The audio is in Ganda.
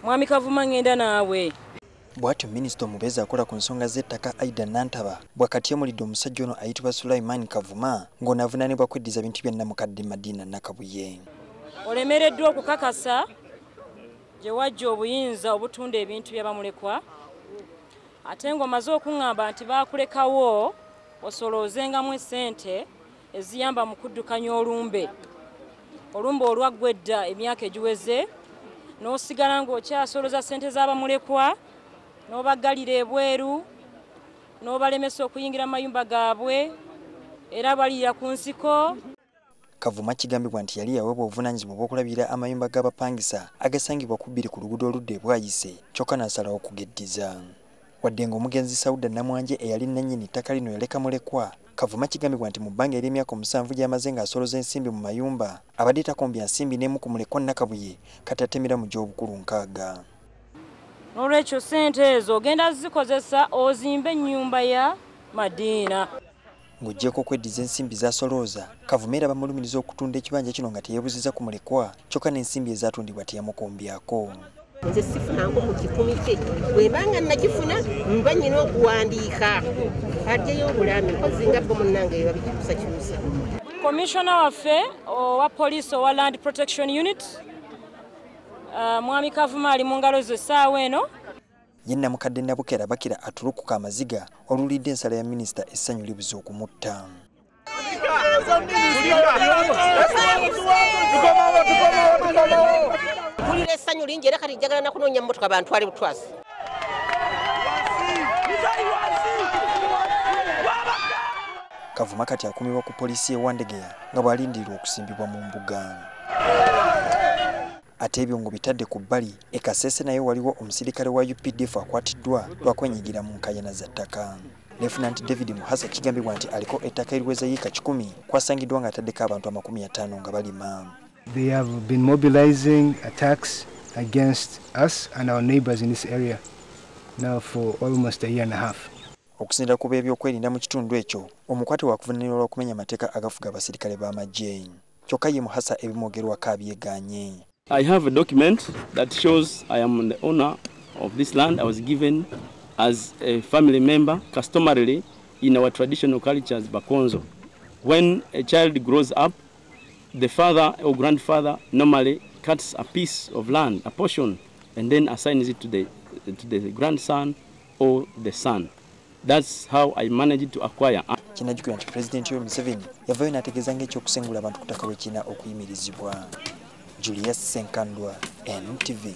Mwami Kavuma ngenda naawe. Bwatyo Minisita Omubezi akola ku nsonga z'ettaka Aida Nantaba bwakati yamulidde omusajja ono ayitibwa Sulaiman Kavuma ng'onaavunaanibwa kweddiza bintu bya Namukadde Madina Nakabuye. Olemereddwa okukakasa gye wajja obuyinza obutunda ebintu by'abamulekwa ate ng'omaze okuŋŋamba nti baakulekawo osoloozengamu essente eziyamba mu kuddukanya olumbe olwaggwa edda emyaka egiweze n'osigala ng'okyasolooza ssente z'abamulekwa n'obaggalira ebweru n'obalemesa okuyingira mu mayumba gaabwe era balira ku nsiko. Kavuma kigambibwa nti yali yaweebwa obuvunaanyizibwa bw'okulabirira amayumba g'abapangisa agasangibwa ku bbiri ku luguudo oludda e Bwayise kyokka n'asalawo okugeddiza. Wadde ng'omugenzi Sauda Namwanje eyali nannyini ttaka lino yaleka mulekwa, Kavuma kigambibwa nti mu bbanga ery'emyaka 7 gy'amaze ng'asolooza ensimbi mu mayumba abadde takombya nsimbi n'emu ku mulekwa Nakabuye kati atemera mu gy'obukulu 6. N'olwekyo ssente ezo ogenda zikozesa ozimbe ennyumba ya Madina. Ng'oggyeko okweddiza ensimbi z'asolooza, Kavuma era bamulumiriza okutunda ekibanja kino nga teyeebuziza ku mulekwa kyokka n'ensimbi ezaatundibwa teyamukombyako. Nze sifunango mu kikumi kye bwebanga nakifuna mba nnyina okuwandiika addeyo obulami mpozi nga bwe munnange babikyusakyusa. Komishona waffe owa poliisi owa Land Protection Unit Mwami Kavuma ali mu ngalo ze essaawa eno. Ye Namukadde Nabukera Bakira atulukuka amaziga olulidde ensala ya minisita essanyu libuze okumutta. Mpulira essanyu lingi era kati njagala nakunoonya mmotoka bantwale Butwazi. Kavuma kati akumibwa ku poliisi e Wandegeya nga bw'alindirirwa okusimbibwa mu mbuga. Ate ebyo ngo bitadde ku bbali e Kasese nayo waliwo omusirikale wa UPDF akwatiddwa lwakwenyigira mu nkayana za ttaka. Lieutenant David Muhasa kigambibwa nti aliko ettaka eriweza yiika 10 kwasangiddwa ng'ataddeko abantu 50 nga balima. They have been mobilizing attacks against us and our neighbors in this area now for almost a year and a half. Okusinziira ku b'ebyokwerinda mu kitundu ekyo, omukwate wakuvunaanibwa lw'okumenya amateeka agafuga abasirikale b'amagye. Kyokka ye Muhasa ebimwogerwako abyegaanye. I have a document that shows I am the owner of this land. I was given as a family member, customarily in our traditional cultures, Bakonzo. When a child grows up, the father or grandfather normally cuts a piece of land, a portion, and then assigns it to the grandson or the son. That's how I managed to acquire. Kinajjukira nti President Yoweri Museveni yavaayo n'ategeeza ng'ekyokusengula abantu ku ttaka bwe kirina okuyimirizibwa. Julius Senkandwa, NTV.